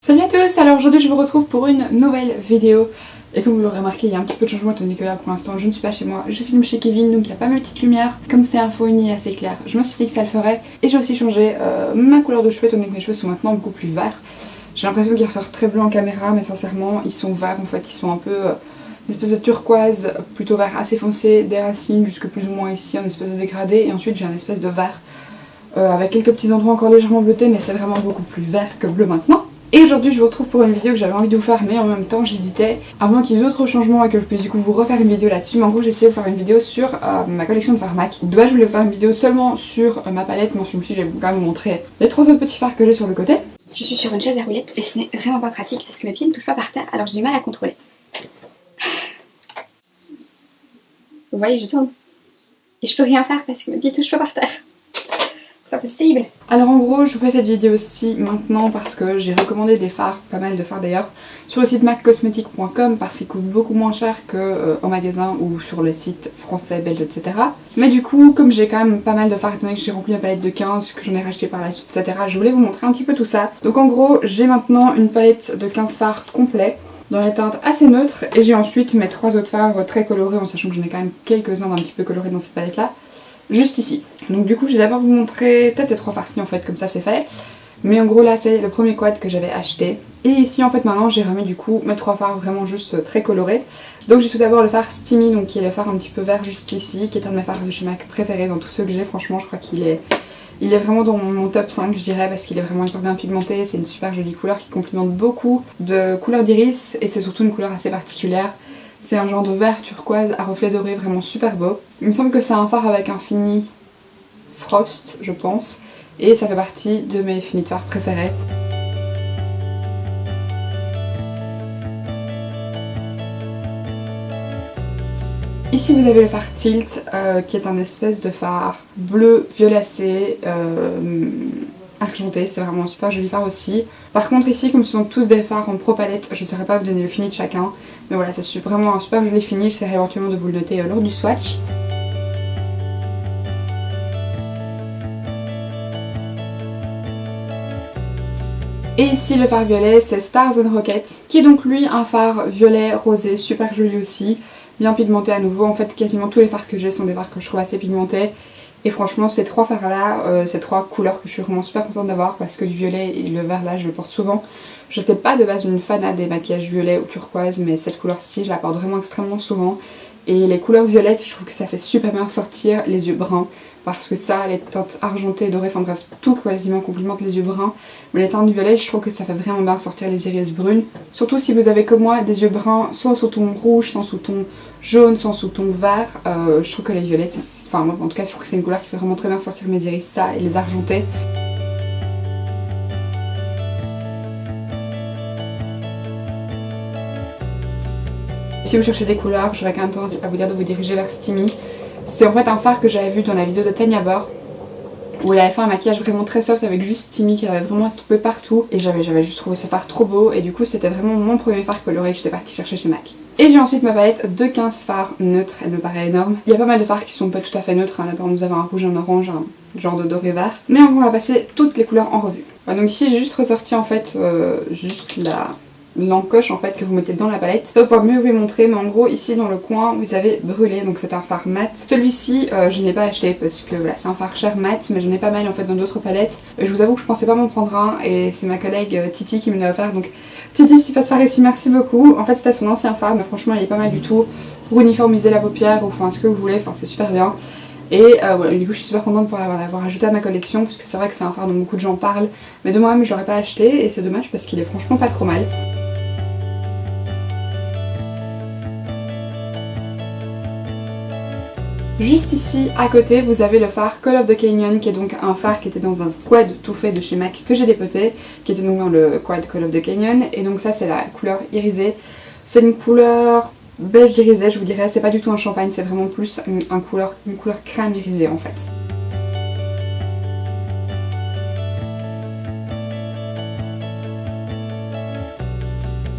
Salut à tous, alors aujourd'hui je vous retrouve pour une nouvelle vidéo. Et comme vous l'aurez remarqué, il y a un petit peu de changement étant donné que là pour l'instant je ne suis pas chez moi, je filme chez Kevin donc il n'y a pas mes petites lumières. Comme c'est un faux uni assez clair, je me suis dit que ça le ferait. Et j'ai aussi changé ma couleur de cheveux étant donné que mes cheveux sont maintenant beaucoup plus verts. J'ai l'impression qu'ils ressortent très bleus en caméra mais sincèrement ils sont verts en fait, ils sont un peu une espèce de turquoise plutôt vert assez foncé, des racines jusque plus ou moins ici en espèce de dégradé. Et ensuite j'ai un espèce de vert avec quelques petits endroits encore légèrement bleutés mais c'est vraiment beaucoup plus vert que bleu maintenant. Et aujourd'hui je vous retrouve pour une vidéo que j'avais envie de vous faire mais en même temps j'hésitais avant qu'il y ait d'autres changements et que je puisse du coup vous refaire une vidéo là-dessus. Mais en gros j'ai essayé de faire une vidéo sur ma collection de fards MAC. De base je voulais faire une vidéo seulement sur ma palette mais ensuite je vais quand même vous montrer les 3 autres petits fards que j'ai sur le côté. Je suis sur une chaise à roulettes et ce n'est vraiment pas pratique parce que mes pieds ne touchent pas par terre alors j'ai du mal à contrôler. Vous voyez je tourne et je peux rien faire parce que mes pieds touchent pas par terre. C'est pas possible. Alors en gros je vous fais cette vidéo-ci maintenant parce que j'ai recommandé des fards, pas mal de fards d'ailleurs, sur le site maccosmetic.com parce qu'ils coûtent beaucoup moins cher qu'en magasin ou sur le site français, belge, etc. Mais du coup comme j'ai quand même pas mal de fards étant donné que j'ai rempli ma palette de 15, que j'en ai racheté par la suite, etc. Je voulais vous montrer un petit peu tout ça. Donc en gros j'ai maintenant une palette de 15 fards complets dans les teintes assez neutres et j'ai ensuite mes 3 autres fards très colorés en sachant que j'en ai quand même quelques-uns d'un petit peu colorés dans cette palette là. Juste ici. Donc du coup je vais d'abord vous montrer peut-être ces 3 fards-ci en fait, comme ça c'est fait. Mais en gros là c'est le premier quad que j'avais acheté. Et ici en fait maintenant j'ai remis du coup mes 3 fards vraiment juste très colorés. Donc j'ai tout d'abord le fard Steamy, donc qui est le fard un petit peu vert juste ici, qui est un de mes fards de chez MAC préférés dans tous ceux que j'ai. Franchement je crois qu'il est vraiment dans mon top 5 je dirais parce qu'il est vraiment hyper bien pigmenté. C'est une super jolie couleur qui complimente beaucoup de couleurs d'iris et c'est surtout une couleur assez particulière. C'est un genre de vert turquoise à reflets dorés vraiment super beau. Il me semble que c'est un fard avec un fini Frost, je pense. Et ça fait partie de mes finis de fard préférés. Ici vous avez le fard Tilt, qui est un espèce de fard bleu violacé, argenté, c'est vraiment un super joli fard aussi. Par contre ici comme ce sont tous des fards en pro palette, je ne saurais pas vous donner le fini de chacun. Mais voilà, c'est vraiment un super joli fini, j'essaierai éventuellement de vous le noter lors du swatch. Et ici le fard violet c'est Stars and Rockets, qui est donc lui un fard violet rosé, super joli aussi, bien pigmenté à nouveau. En fait quasiment tous les fards que j'ai sont des fards que je trouve assez pigmentés. Et franchement ces 3 fards là, ces 3 couleurs que je suis vraiment super contente d'avoir parce que le violet et le vert là je le porte souvent. Je n'étais pas de base une fan des maquillages violets ou turquoise mais cette couleur-ci je la porte vraiment extrêmement souvent. Et les couleurs violettes je trouve que ça fait super bien ressortir les yeux bruns. Parce que ça, les teintes argentées, dorées, enfin bref, tout quasiment complimente les yeux bruns. Mais les teintes violettes, je trouve que ça fait vraiment bien ressortir les iris brunes. Surtout si vous avez comme moi des yeux bruns, soit sous ton rouge, soit sous ton jaune, soit sous ton vert. Je trouve que les violets, enfin moi en tout cas je trouve que c'est une couleur qui fait vraiment très bien ressortir mes iris, ça et les argentés. Si vous cherchez des couleurs, j'aurais quand même tendance à vous dire de vous diriger vers Steamy. C'est en fait un fard que j'avais vu dans la vidéo de Tania Bor où elle avait fait un maquillage vraiment très soft avec juste Steamy qu'elle avait vraiment estompé partout et j'avais juste trouvé ce fard trop beau et du coup c'était vraiment mon premier fard coloré que j'étais partie chercher chez MAC. Et j'ai ensuite ma palette de 15 fards neutres, elle me paraît énorme. Il y a pas mal de fards qui sont pas tout à fait neutres, hein. Là par exemple vous avez un rouge, un orange, un genre de doré vert. Mais on va passer toutes les couleurs en revue. Voilà, donc ici j'ai juste ressorti en fait juste l'encoche en fait que vous mettez dans la palette. Je vais pouvoir mieux vous les montrer mais en gros ici dans le coin vous avez Brûlé, donc c'est un fard mat. Celui-ci je ne l'ai pas acheté parce que voilà c'est un fard cher mat mais j'en ai pas mal en fait dans d'autres palettes. Et je vous avoue que je pensais pas m'en prendre un et c'est ma collègue Titi qui me l'a offert, donc Titi si tu passes par ici merci beaucoup. En fait c'était son ancien fard mais franchement il est pas mal du tout pour uniformiser la paupière ou enfin ce que vous voulez, enfin c'est super bien. Et voilà, du coup je suis super contente pour l'avoir ajouté à ma collection parce que c'est vrai que c'est un fard dont beaucoup de gens parlent mais de moi-même je l'aurais pas acheté et c'est dommage parce qu'il est franchement pas trop mal. Juste ici à côté vous avez le fard Call of the Canyon qui est donc un fard qui était dans un quad tout fait de chez MAC que j'ai dépoté, qui était donc dans le quad Call of the Canyon et donc ça c'est la couleur irisée. C'est une couleur beige irisé je vous dirais, c'est pas du tout un champagne, c'est vraiment plus une couleur crème irisée en fait.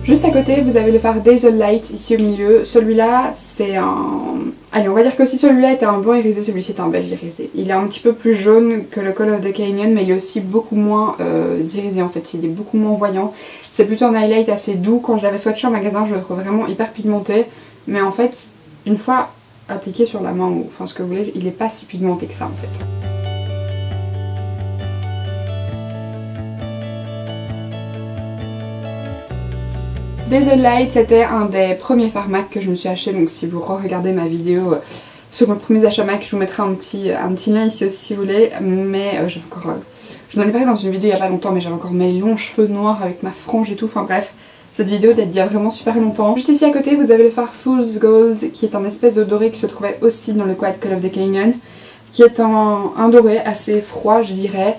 Juste à côté, vous avez le phare Dazzle Light ici au milieu. Celui-là, c'est un... Allez, on va dire que si celui-là était un blanc irisé, celui-ci est un beige irisé. Il est un petit peu plus jaune que le Call of the Canyon, mais il est aussi beaucoup moins irisé en fait. Il est beaucoup moins voyant. C'est plutôt un highlight assez doux. Quand je l'avais swatché en magasin, je le trouve vraiment hyper pigmenté. Mais en fait, une fois appliqué sur la main ou enfin ce que vous voulez, il n'est pas si pigmenté que ça en fait. Dazzle Light, c'était un des premiers fards MAC que je me suis acheté, donc si vous re-regardez ma vidéo sur mes premiers achats MAC, je vous mettrai un petit lien ici aussi si vous voulez, mais j'avais encore... je vous en ai parlé dans une vidéo il y a pas longtemps, mais j'avais encore mes longs cheveux noirs avec ma frange et tout, enfin bref, cette vidéo date d'il y a vraiment super longtemps. Juste ici à côté, vous avez le fard Fool's Gold, qui est un espèce de doré qui se trouvait aussi dans le quad Call of the Canyon, qui est un doré assez froid, je dirais.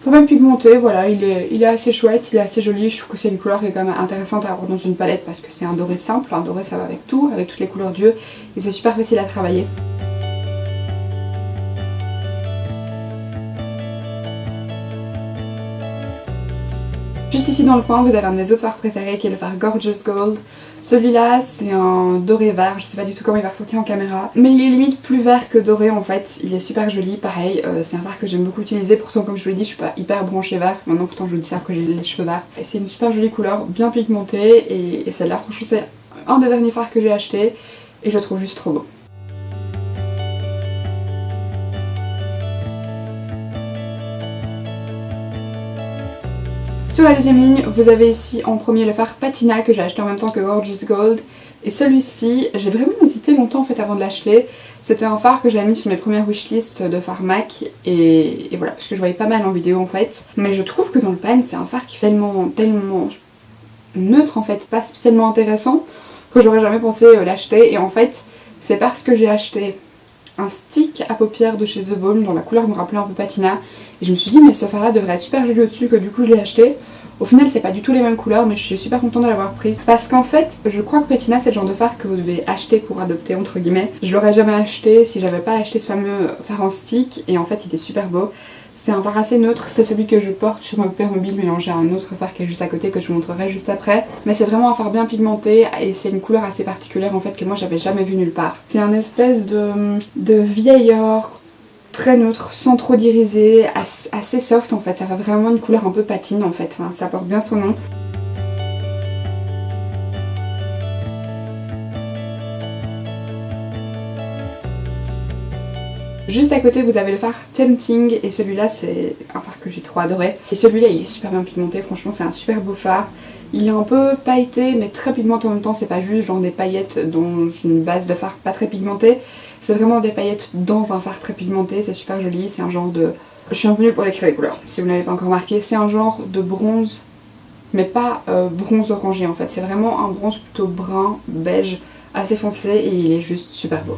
Pas même pigmenté, voilà, il est assez chouette, il est assez joli, je trouve que c'est une couleur qui est quand même intéressante à avoir dans une palette parce que c'est un doré simple, un doré ça va avec tout, avec toutes les couleurs d'yeux et c'est super facile à travailler. Juste ici dans le coin, vous avez un de mes autres fards préférés qui est le fard Gorgeous Gold. Celui-là, c'est un doré vert, je sais pas du tout comment il va ressortir en caméra, mais il est limite plus vert que doré en fait, il est super joli, pareil, c'est un fard que j'aime beaucoup utiliser, pourtant comme je vous l'ai dit, je suis pas hyper branchée vert, maintenant pourtant je vous dis ça que j'ai les cheveux verts. Et c'est une super jolie couleur, bien pigmentée, et celle-là, franchement c'est un des derniers fards que j'ai acheté, et je le trouve juste trop beau. Sur la deuxième ligne, vous avez ici en premier le fard Patina que j'ai acheté en même temps que Gorgeous Gold. Et celui-ci, j'ai vraiment hésité longtemps en fait avant de l'acheter. C'était un fard que j'avais mis sur mes premières wishlists de fard MAC et voilà, parce que je voyais pas mal en vidéo en fait. Mais je trouve que dans le pan, c'est un fard qui est tellement neutre en fait, pas spécialement intéressant, que j'aurais jamais pensé l'acheter. Et en fait, c'est parce que j'ai acheté un stick à paupières de chez The Balm dont la couleur me rappelait un peu Patina. Et je me suis dit mais ce fard là devrait être super joli au-dessus, que du coup je l'ai acheté. Au final c'est pas du tout les mêmes couleurs mais je suis super contente de l'avoir prise. Parce qu'en fait je crois que Patina c'est le genre de fard que vous devez acheter pour adopter entre guillemets. Je l'aurais jamais acheté si j'avais pas acheté ce fameux fard en stick et en fait il est super beau. C'est un fard assez neutre, c'est celui que je porte sur mon paupières mobile mélangé à un autre fard qui est juste à côté que je vous montrerai juste après. Mais c'est vraiment un fard bien pigmenté et c'est une couleur assez particulière en fait que moi j'avais jamais vu nulle part. C'est un espèce de vieil or très neutre, sans trop d'iriser, assez soft en fait, ça fait vraiment une couleur un peu patine en fait, enfin, ça porte bien son nom. Juste à côté vous avez le fard Tempting et celui-là c'est un fard que j'ai trop adoré. Et celui-là il est super bien pigmenté, franchement c'est un super beau fard. Il est un peu pailleté mais très pigmenté en même temps, c'est pas juste genre des paillettes dans une base de fard pas très pigmenté. C'est vraiment des paillettes dans un fard très pigmenté, c'est super joli, c'est un genre de... Je suis un peu nulle pour décrire les couleurs, si vous n'avez pas encore remarqué. C'est un genre de bronze, mais pas bronze orangé en fait. C'est vraiment un bronze plutôt brun, beige, assez foncé et il est juste super beau.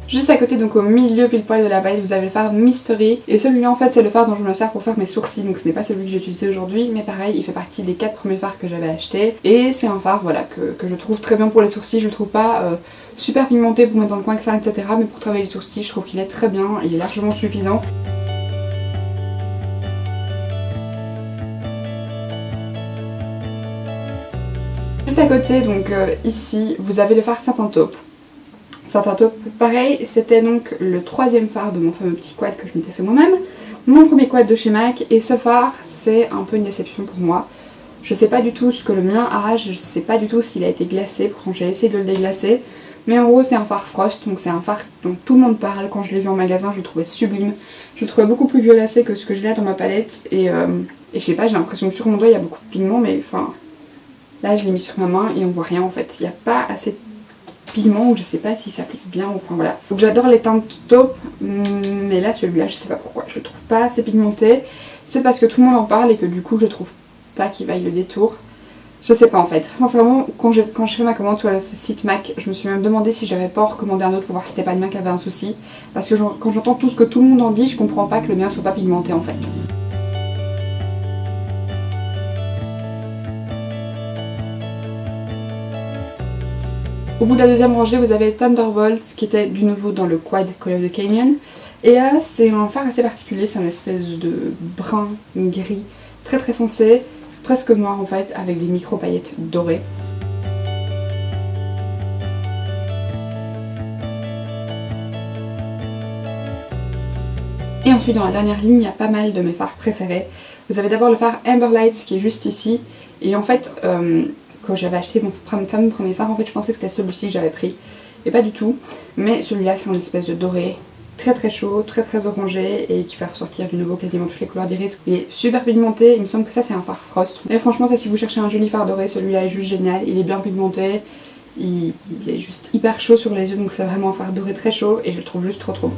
Juste à côté, donc au milieu pile poil de la palette, vous avez le fard Mystery. Et celui-là en fait c'est le fard dont je me sers pour faire mes sourcils. Donc ce n'est pas celui que j'ai utilisé aujourd'hui, mais pareil il fait partie des 4 premiers fards que j'avais achetés. Et c'est un fard voilà, que je trouve très bien pour les sourcils. Je le trouve pas super pigmenté pour mettre dans le coin, etc. Mais pour travailler les sourcils je trouve qu'il est très bien, il est largement suffisant. Juste à côté, donc ici, vous avez le fard Satin Taupe. Satin Taupe, pareil, c'était donc le 3e fard de mon fameux petit quad que je m'étais fait moi-même. Mon premier quad de chez MAC, et ce fard, c'est un peu une déception pour moi. Je sais pas du tout ce que le mien a, je sais pas du tout s'il a été glacé, pourtant j'ai essayé de le déglacer. Mais en gros c'est un fard Frost, donc c'est un fard dont tout le monde parle. Quand je l'ai vu en magasin, je le trouvais sublime. Je le trouvais beaucoup plus violacé que ce que j'ai là dans ma palette. Et je sais pas, j'ai l'impression que sur mon doigt il y a beaucoup de pigments, mais enfin... Là je l'ai mis sur ma main et on voit rien en fait. Il n'y a pas assez de pigment ou je sais pas s'il s'applique bien, enfin voilà. Donc j'adore les teintes taupe, mais là celui-là je sais pas pourquoi, je le trouve pas assez pigmenté. C'est peut-être parce que tout le monde en parle et que du coup je trouve pas qu'il vaille le détour. Je sais pas en fait. Sincèrement, quand je fais ma commande sur le site MAC, je me suis même demandé si j'avais pas en recommandé un autre pour voir si c'était pas le mien qui avait un souci. Parce que quand j'entends tout ce que tout le monde en dit, je comprends pas que le mien soit pas pigmenté en fait. Au bout de la deuxième rangée, vous avez Thunderbolts qui était du nouveau dans le quad Call of the Canyon. Et c'est un fard assez particulier, c'est un espèce de brun gris très très foncé, presque noir en fait, avec des micro paillettes dorées. Et ensuite dans la dernière ligne, il y a pas mal de mes fards préférés. Vous avez d'abord le fard Amber Lights qui est juste ici. Et en fait, quand j'avais acheté mon fameux premier fard, en fait je pensais que c'était celui-ci que j'avais pris. Et pas du tout. Mais celui-là c'est une espèce de doré très très chaud, très très orangé et qui fait ressortir du nouveau quasiment toutes les couleurs d'iris. Il est super pigmenté, il me semble que ça c'est un fard Frost. Et franchement ça, si vous cherchez un joli fard doré, celui-là est juste génial. Il est bien pigmenté, il est juste hyper chaud sur les yeux, donc c'est vraiment un fard doré très chaud et je le trouve juste trop trop beau.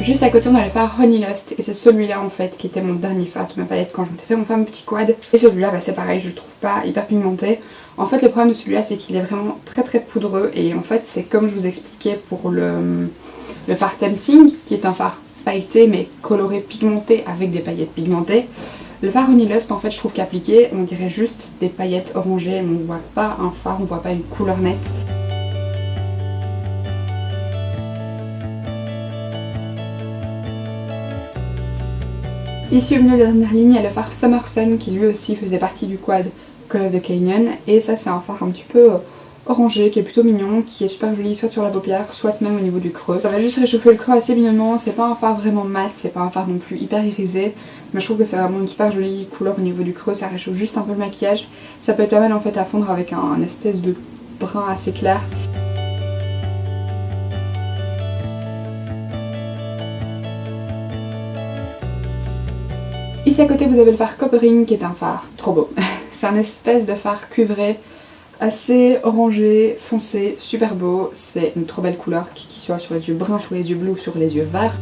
Juste à côté on a le fard Honey Lust et c'est celui-là en fait qui était mon dernier fard de ma palette quand je m'étais fait mon fameux petit quad. Et celui-là bah, c'est pareil, je le trouve pas hyper pigmenté. En fait le problème de celui-là c'est qu'il est vraiment très très poudreux et en fait c'est comme je vous expliquais pour le fard Tempting qui est un fard pailleté mais coloré pigmenté avec des paillettes pigmentées. Le fard Honey Lust en fait je trouve qu'appliqué on dirait juste des paillettes orangées mais on voit pas un fard, on voit pas une couleur nette. Ici au milieu de la dernière ligne, il y a le fard Summer Sun qui lui aussi faisait partie du quad Call of the Canyon. Et ça c'est un fard un petit peu orangé qui est plutôt mignon, qui est super joli soit sur la paupière, soit même au niveau du creux. Ça va juste réchauffer le creux assez mignonnement, c'est pas un fard vraiment mat, c'est pas un fard non plus hyper irisé. Mais je trouve que c'est vraiment une super jolie couleur au niveau du creux, ça réchauffe juste un peu le maquillage. Ça peut être pas mal en fait à fondre avec un espèce de brun assez clair. Ici à côté vous avez le fard Coppering qui est un fard trop beau. C'est un espèce de fard cuivré assez orangé, foncé, super beau. C'est une trop belle couleur qui soit sur les yeux bruns, sur les yeux bleus ou sur les yeux verts.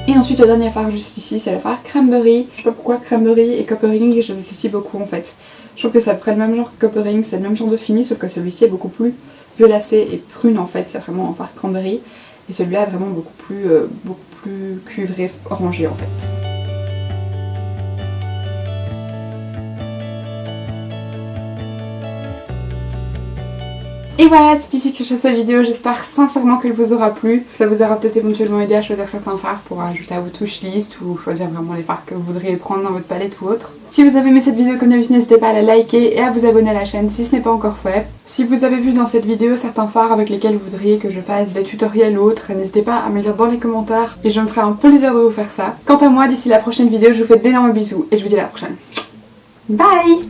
Et ensuite le dernier fard juste ici c'est le fard Cranberry. Je sais pas pourquoi Cranberry et Coppering je les associe beaucoup en fait. Je trouve que ça prend le même genre que Coppering, c'est le même genre de fini sauf que celui-ci est beaucoup plus violacé et prune en fait, c'est vraiment un fard Cranberry. Et celui-là est vraiment beaucoup plus cuivré, orangé en fait. Et voilà, c'est ici que je fais cette vidéo, j'espère sincèrement qu'elle vous aura plu. Ça vous aura peut-être éventuellement aidé à choisir certains fards pour ajouter à votre wishlist ou choisir vraiment les fards que vous voudriez prendre dans votre palette ou autre. Si vous avez aimé cette vidéo comme d'habitude, n'hésitez pas à la liker et à vous abonner à la chaîne si ce n'est pas encore fait. Si vous avez vu dans cette vidéo certains fards avec lesquels vous voudriez que je fasse des tutoriels ou autres, n'hésitez pas à me le dire dans les commentaires et je me ferai un plaisir de vous faire ça. Quant à moi, d'ici la prochaine vidéo, je vous fais d'énormes bisous et je vous dis à la prochaine. Bye!